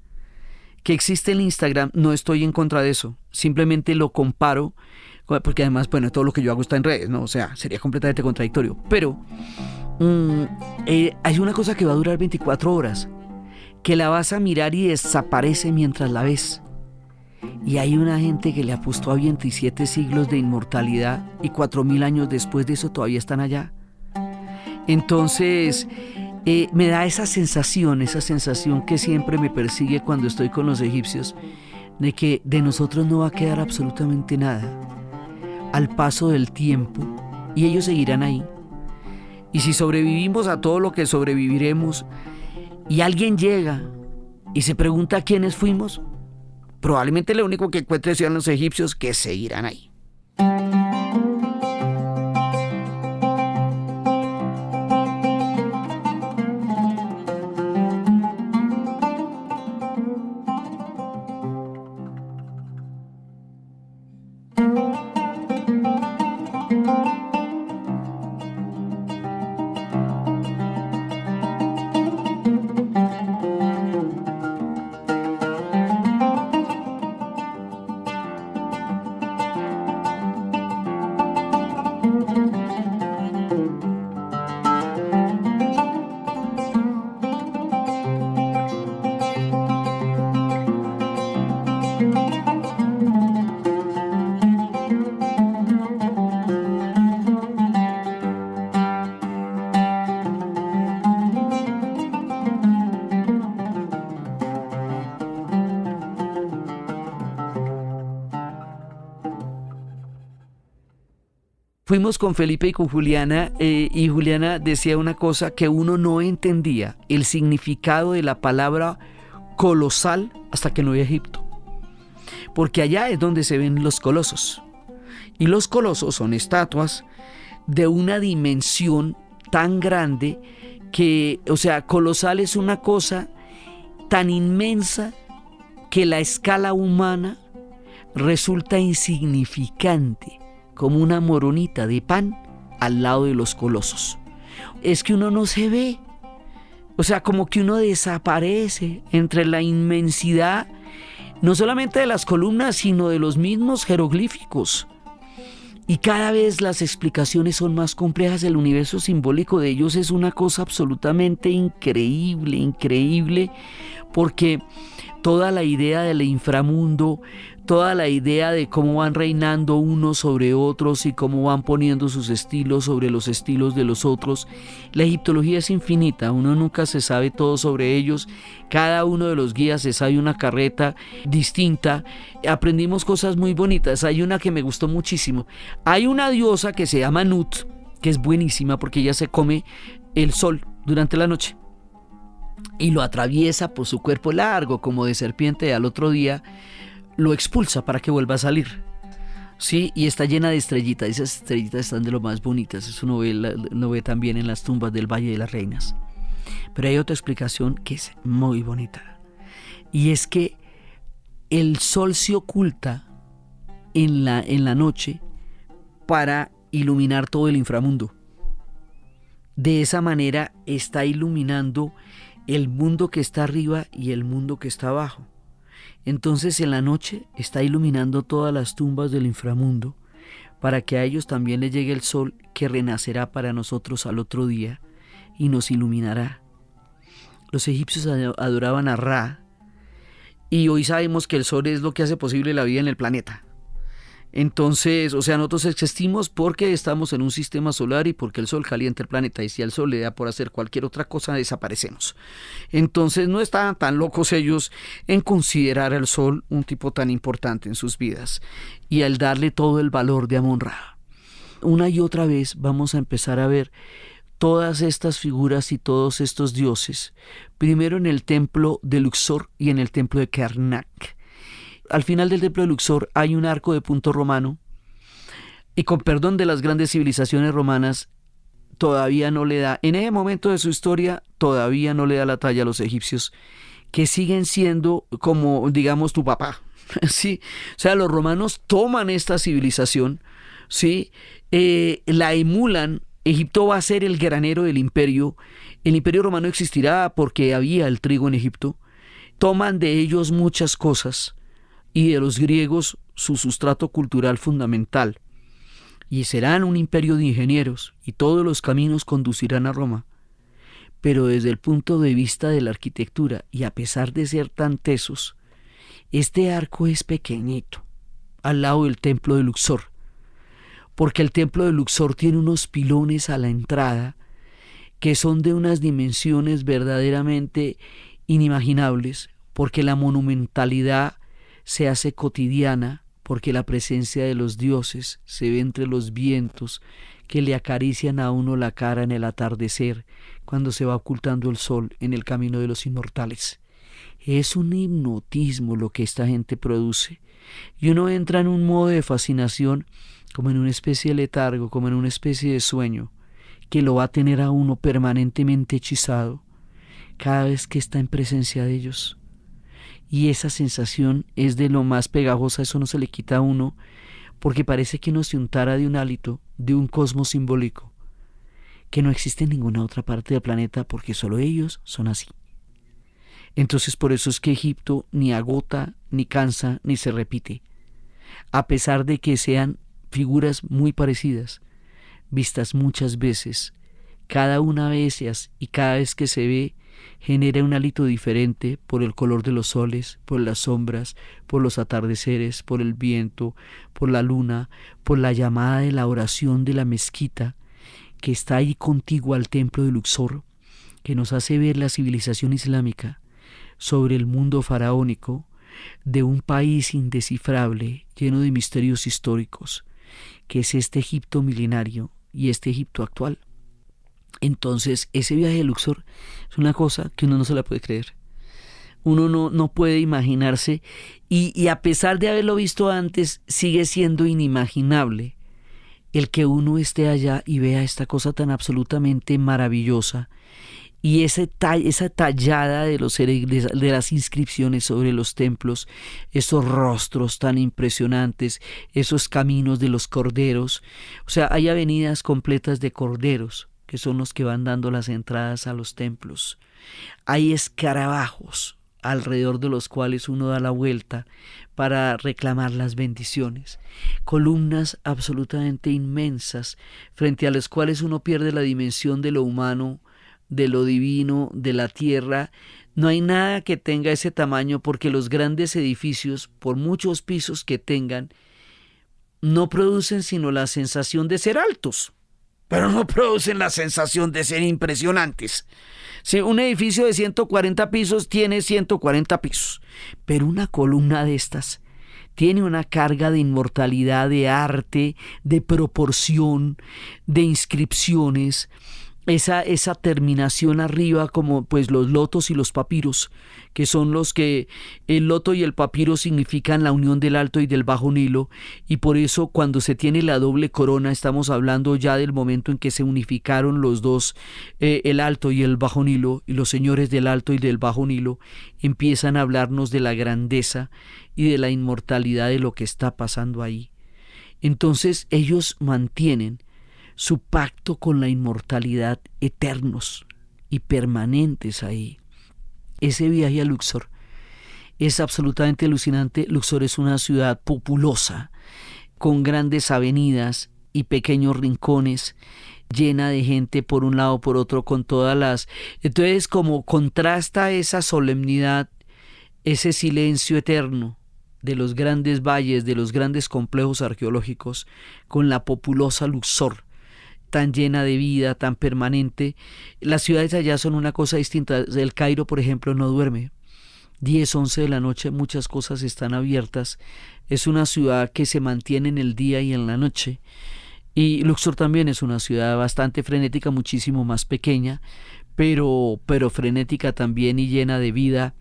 que existe el Instagram, no estoy en contra de eso, simplemente lo comparo, porque además, bueno, todo lo que yo hago está en redes, ¿no? O sea, sería completamente contradictorio, pero hay una cosa que va a durar 24 horas, que la vas a mirar y desaparece mientras la ves. Y hay una gente que le apostó a 27 siglos de inmortalidad y 4000 años después de eso todavía están allá. Entonces, me da esa sensación que siempre me persigue cuando estoy con los egipcios, de que de nosotros no va a quedar absolutamente nada al paso del tiempo y ellos seguirán ahí. Y si sobrevivimos a todo lo que sobreviviremos y alguien llega y se pregunta quiénes fuimos, probablemente lo único que encuentre sean los egipcios, que seguirán ahí. Fuimos con Felipe y con Juliana, y Juliana decía una cosa que uno no entendía, el significado de la palabra colosal hasta que no iba a Egipto. Porque allá es donde se ven los colosos. Y los colosos son estatuas de una dimensión tan grande que, o sea, colosal es una cosa tan inmensa que la escala humana resulta insignificante, como una moronita de pan al lado de los colosos. Es que uno no se ve, o sea, como que uno desaparece entre la inmensidad, no solamente de las columnas, sino de los mismos jeroglíficos. Y cada vez las explicaciones son más complejas. El universo simbólico de ellos es una cosa absolutamente increíble, porque toda la idea del inframundo, toda la idea de cómo van reinando unos sobre otros y cómo van poniendo sus estilos sobre los estilos de los otros. La egiptología es infinita, uno nunca se sabe todo sobre ellos, cada uno de los guías se sabe una carreta distinta, aprendimos cosas muy bonitas. Hay una que me gustó muchísimo, hay una diosa que se llama Nut, que es buenísima porque ella se come el sol durante la noche y lo atraviesa por su cuerpo largo como de serpiente, y al otro día lo expulsa para que vuelva a salir, ¿sí? Y está llena de estrellitas. Esas estrellitas están de lo más bonitas. Eso uno ve también en las tumbas del Valle de las Reinas. Pero hay otra explicación que es muy bonita, y es que el sol se oculta en la noche para iluminar todo el inframundo. De esa manera está iluminando el mundo que está arriba y el mundo que está abajo. Entonces en la noche está iluminando todas las tumbas del inframundo para que a ellos también les llegue el sol que renacerá para nosotros al otro día y nos iluminará. Los egipcios adoraban a Ra, y hoy sabemos que el sol es lo que hace posible la vida en el planeta. Entonces, o sea, nosotros existimos porque estamos en un sistema solar y porque el sol calienta el planeta, y si al sol le da por hacer cualquier otra cosa, desaparecemos. Entonces no estaban tan locos ellos en considerar al sol un tipo tan importante en sus vidas y al darle todo el valor de Amon-Ra. Una y otra vez vamos a empezar a ver todas estas figuras y todos estos dioses, primero en el templo de Luxor y en el templo de Karnak. al final del templo de Luxor hay un arco de punto romano, y con perdón de las grandes civilizaciones romanas, todavía no le da, en ese momento de su historia, todavía no le da la talla a los egipcios, que siguen siendo como, digamos, tu papá. ¿Sí? O sea, los romanos toman esta civilización, ¿sí? La emulan. Egipto va a ser el granero del imperio. El imperio romano existirá porque había el trigo en Egipto. Toman de ellos muchas cosas y de los griegos su sustrato cultural fundamental. Y serán un imperio de ingenieros y todos los caminos conducirán a Roma. Pero desde el punto de vista de la arquitectura, y a pesar de ser tan tesos, este arco es pequeñito, al lado del templo de Luxor, porque el templo de Luxor tiene unos pilones a la entrada que son de unas dimensiones verdaderamente inimaginables, porque la monumentalidad se hace cotidiana, porque la presencia de los dioses se ve entre los vientos que le acarician a uno la cara en el atardecer, cuando se va ocultando el sol en el camino de los inmortales. Es un hipnotismo lo que esta gente produce, y uno entra en un modo de fascinación, como en una especie de letargo, como en una especie de sueño, que lo va a tener a uno permanentemente hechizado cada vez que está en presencia de ellos. Y esa sensación es de lo más pegajosa, eso no se le quita a uno, porque parece que uno se untara de un hálito, de un cosmos simbólico, que no existe en ninguna otra parte del planeta, porque solo ellos son así. Entonces por eso es que Egipto ni agota, ni cansa, ni se repite, a pesar de que sean figuras muy parecidas, vistas muchas veces, cada una de ellas, y cada vez que se ve genera un hálito diferente por el color de los soles, por las sombras, por los atardeceres, por el viento, por la luna, por la llamada de la oración de la mezquita que está ahí contigua al templo de Luxor, que nos hace ver la civilización islámica sobre el mundo faraónico de un país indescifrable, lleno de misterios históricos, que es este Egipto milenario y este Egipto actual. Entonces, ese viaje de Luxor es una cosa que uno no se la puede creer. Uno no puede imaginarse, y a pesar de haberlo visto antes, sigue siendo inimaginable el que uno esté allá y vea esta cosa tan absolutamente maravillosa, y esa tallada de las inscripciones sobre los templos, esos rostros tan impresionantes, esos caminos de los corderos. O sea, hay avenidas completas de corderos, que son los que van dando las entradas a los templos. Hay escarabajos alrededor de los cuales uno da la vuelta para reclamar las bendiciones. Columnas absolutamente inmensas, frente a las cuales uno pierde la dimensión de lo humano, de lo divino, de la tierra. No hay nada que tenga ese tamaño, porque los grandes edificios, por muchos pisos que tengan, no producen sino la sensación de ser altos, pero no producen la sensación de ser impresionantes. Si un edificio de 140 pisos tiene 140 pisos, pero una columna de estas tiene una carga de inmortalidad, de arte, de proporción, de inscripciones, esa terminación arriba, como pues los lotos y los papiros, que son los que el loto y el papiro significan la unión del Alto y del Bajo Nilo, y por eso cuando se tiene la doble corona estamos hablando ya del momento en que se unificaron los dos, el Alto y el Bajo Nilo, y los señores del Alto y del Bajo Nilo empiezan a hablarnos de la grandeza y de la inmortalidad de lo que está pasando ahí. Entonces ellos mantienen su pacto con la inmortalidad eternos y permanentes ahí. Ese viaje a Luxor es absolutamente alucinante. Luxor es una ciudad populosa, con grandes avenidas y pequeños rincones, llena de gente por un lado, por otro, con todas las... Entonces, como contrasta esa solemnidad, ese silencio eterno de los grandes valles, de los grandes complejos arqueológicos, con la populosa Luxor, tan llena de vida, tan permanente. Las ciudades allá son una cosa distinta. El Cairo, por ejemplo, no duerme. 10, 11 de la noche, muchas cosas están abiertas. Es una ciudad que se mantiene en el día y en la noche. Y Luxor también es una ciudad bastante frenética, muchísimo más pequeña, pero frenética también y llena de vida.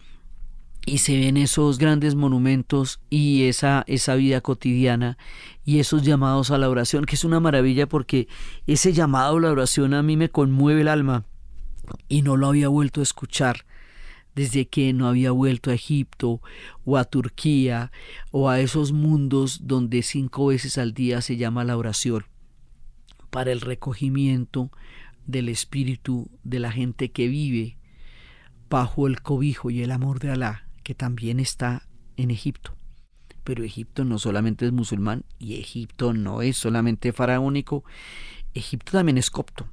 y se ven esos grandes monumentos y esa vida cotidiana y esos llamados a la oración, que es una maravilla porque ese llamado a la oración a mí me conmueve el alma y no lo había vuelto a escuchar desde que no había vuelto a Egipto o a Turquía o a esos mundos donde 5 veces al día se llama la oración para el recogimiento del espíritu de la gente que vive bajo el cobijo y el amor de Alá, que también está en Egipto. Pero Egipto no solamente es musulmán y Egipto no es solamente faraónico, Egipto también es copto.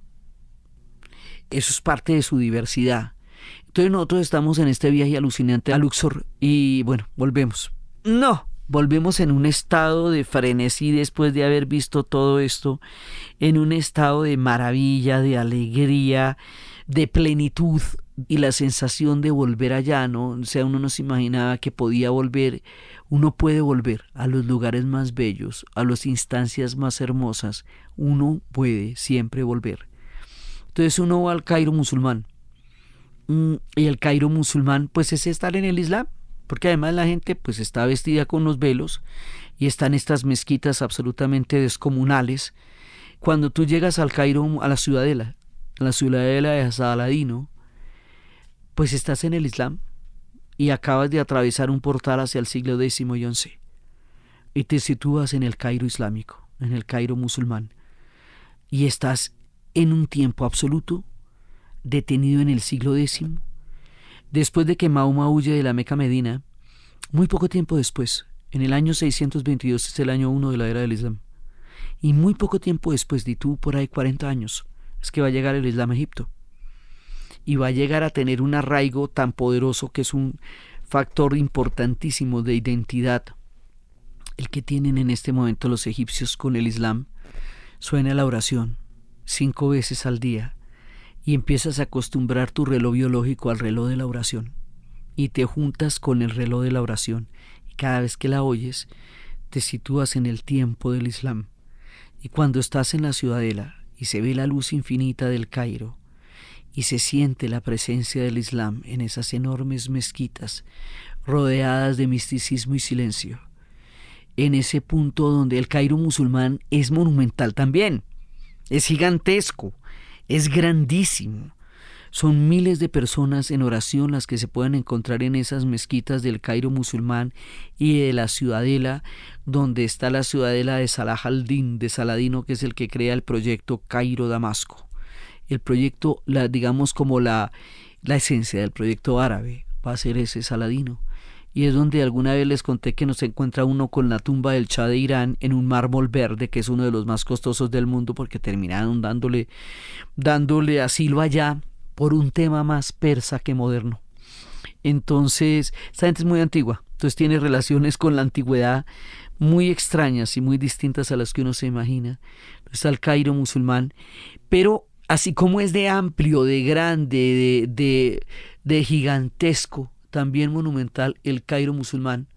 Eso es parte de su diversidad. Entonces nosotros estamos en este viaje alucinante a Luxor y bueno, volvemos. No, volvemos en un estado de frenesí después de haber visto todo esto, en un estado de maravilla, de alegría, de plenitud y la sensación de volver allá, ¿no? O sea, uno no se imaginaba que podía volver. Uno puede volver a los lugares más bellos, a las instancias más hermosas. Uno puede siempre volver. Entonces uno va al Cairo musulmán. Y el Cairo musulmán pues es estar en el Islam, porque además la gente pues está vestida con los velos y están estas mezquitas absolutamente descomunales. Cuando tú llegas al Cairo, a la ciudadela de Saladino, pues estás en el Islam y acabas de atravesar un portal hacia el siglo X y XI y te sitúas en el Cairo islámico, en el Cairo musulmán, y estás en un tiempo absoluto detenido en el siglo X, después de que Mahoma huye de la Meca a Medina, muy poco tiempo después, en el año 622 es el año 1 de la era del Islam, y muy poco tiempo después, de tú por ahí 40 años, es que va a llegar el Islam a Egipto, y va a llegar a tener un arraigo tan poderoso que es un factor importantísimo de identidad, el que tienen en este momento los egipcios con el Islam. Suena la oración 5 veces al día, y empiezas a acostumbrar tu reloj biológico al reloj de la oración y te juntas con el reloj de la oración y cada vez que la oyes te sitúas en el tiempo del Islam. Y cuando estás en la ciudadela y se ve la luz infinita del Cairo y se siente la presencia del Islam en esas enormes mezquitas rodeadas de misticismo y silencio, en ese punto donde el Cairo musulmán es monumental también, es gigantesco, es grandísimo. Son miles de personas en oración las que se pueden encontrar en esas mezquitas del Cairo musulmán y de la ciudadela, donde está la ciudadela de Salah al-Din, de Saladino, que es el que crea el proyecto Cairo-Damasco. El proyecto, digamos como la esencia del proyecto árabe, va a ser ese Saladino. Y es donde alguna vez les conté que nos encuentra uno con la tumba del Shah de Irán en un mármol verde, que es uno de los más costosos del mundo, porque terminaron dándole asilo allá por un tema más persa que moderno. Entonces, esta gente es muy antigua, entonces tiene relaciones con la antigüedad muy extrañas y muy distintas a las que uno se imagina. Está el Cairo musulmán, pero así como es de amplio, de grande, de gigantesco, también monumental el Cairo musulmán,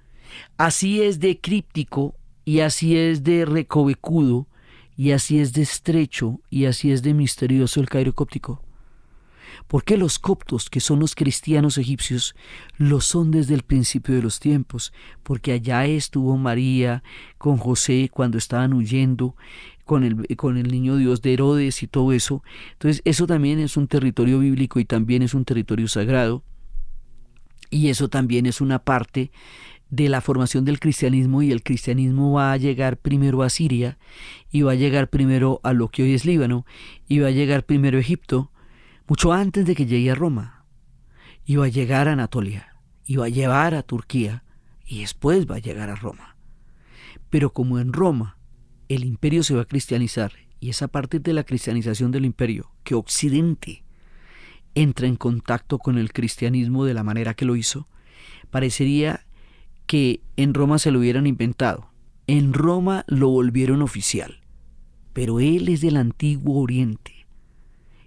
así es de críptico y así es de recovecudo y así es de estrecho y así es de misterioso el Cairo cóptico. Porque los coptos, que son los cristianos egipcios, lo son desde el principio de los tiempos, porque allá estuvo María con José cuando estaban huyendo con el niño Dios de Herodes y todo eso. Entonces eso también es un territorio bíblico y también es un territorio sagrado. Y eso también es una parte de la formación del cristianismo, y el cristianismo va a llegar primero a Siria, y va a llegar primero a lo que hoy es Líbano, y va a llegar primero a Egipto, mucho antes de que llegue a Roma, y va a llegar a Anatolia, y va a llevar a Turquía, y después va a llegar a Roma. Pero como en Roma el imperio se va a cristianizar, y esa parte de la cristianización del imperio, que Occidente entra en contacto con el cristianismo de la manera que lo hizo, parecería que en Roma se lo hubieran inventado. En Roma lo volvieron oficial, pero él es del antiguo Oriente.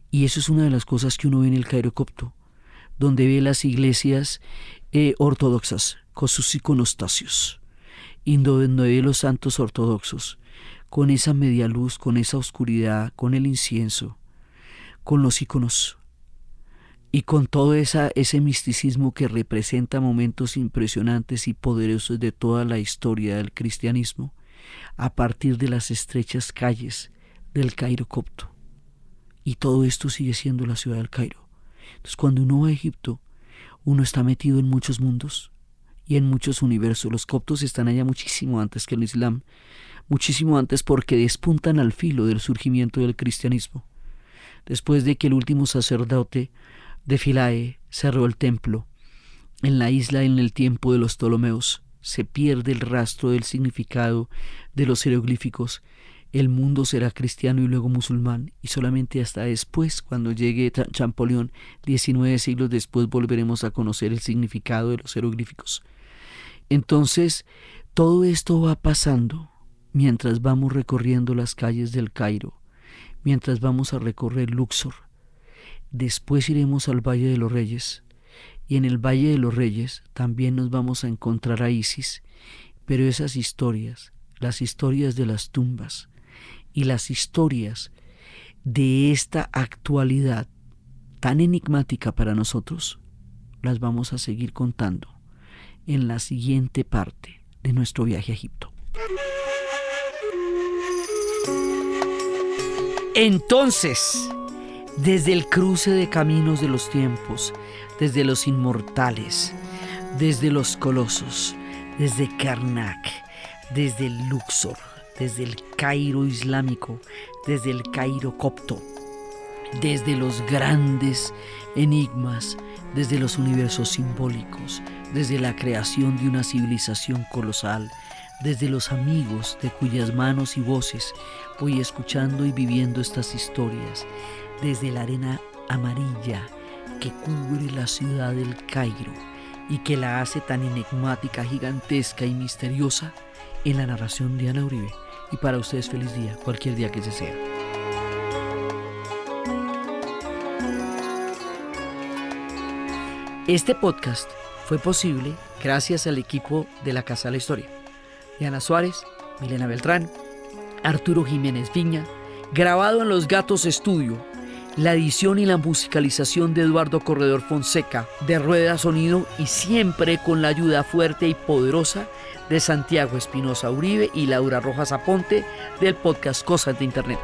Y eso es una de las cosas que uno ve en el Cairo copto, donde ve las iglesias ortodoxas con sus iconostasios, y donde ve los santos ortodoxos con esa media luz, con esa oscuridad, con el incienso, con los iconos. y con todo ese misticismo que representa momentos impresionantes y poderosos de toda la historia del cristianismo, a partir de las estrechas calles del Cairo copto. Y todo esto sigue siendo la ciudad del Cairo. Entonces, cuando uno va a Egipto, uno está metido en muchos mundos y en muchos universos. Los coptos están allá muchísimo antes que el Islam, muchísimo antes, porque despuntan al filo del surgimiento del cristianismo. Después de que el último sacerdote de Philae cerró el templo en la isla en el tiempo de los Ptolomeos, se pierde el rastro del significado de los jeroglíficos. El mundo será cristiano y luego musulmán, y solamente hasta después, cuando llegue Champollion, 19 siglos después, volveremos a conocer el significado de los jeroglíficos. Entonces, todo esto va pasando mientras vamos recorriendo las calles del Cairo, mientras vamos a recorrer Luxor. Después iremos al Valle de los Reyes, y en el Valle de los Reyes también nos vamos a encontrar a Isis, pero esas historias, las historias de las tumbas y las historias de esta actualidad tan enigmática para nosotros, las vamos a seguir contando en la siguiente parte de nuestro viaje a Egipto. Entonces, desde el cruce de caminos de los tiempos, desde los inmortales, desde los colosos, desde Karnak, desde el Luxor, desde el Cairo islámico, desde el Cairo copto, desde los grandes enigmas, desde los universos simbólicos, desde la creación de una civilización colosal, desde los amigos de cuyas manos y voces voy escuchando y viviendo estas historias, desde la arena amarilla que cubre la ciudad del Cairo y que la hace tan enigmática, gigantesca y misteriosa, en la narración de Ana Uribe. Y para ustedes, feliz día, cualquier día que se sea. Este podcast fue posible gracias al equipo de la Casa de la Historia: Diana Suárez, Milena Beltrán, Arturo Jiménez Viña, grabado en Los Gatos Estudio, la edición y la musicalización de Eduardo Corredor Fonseca, de Rueda Sonido, y siempre con la ayuda fuerte y poderosa de Santiago Espinosa Uribe y Laura Rojas Aponte del podcast Cosas de Internet.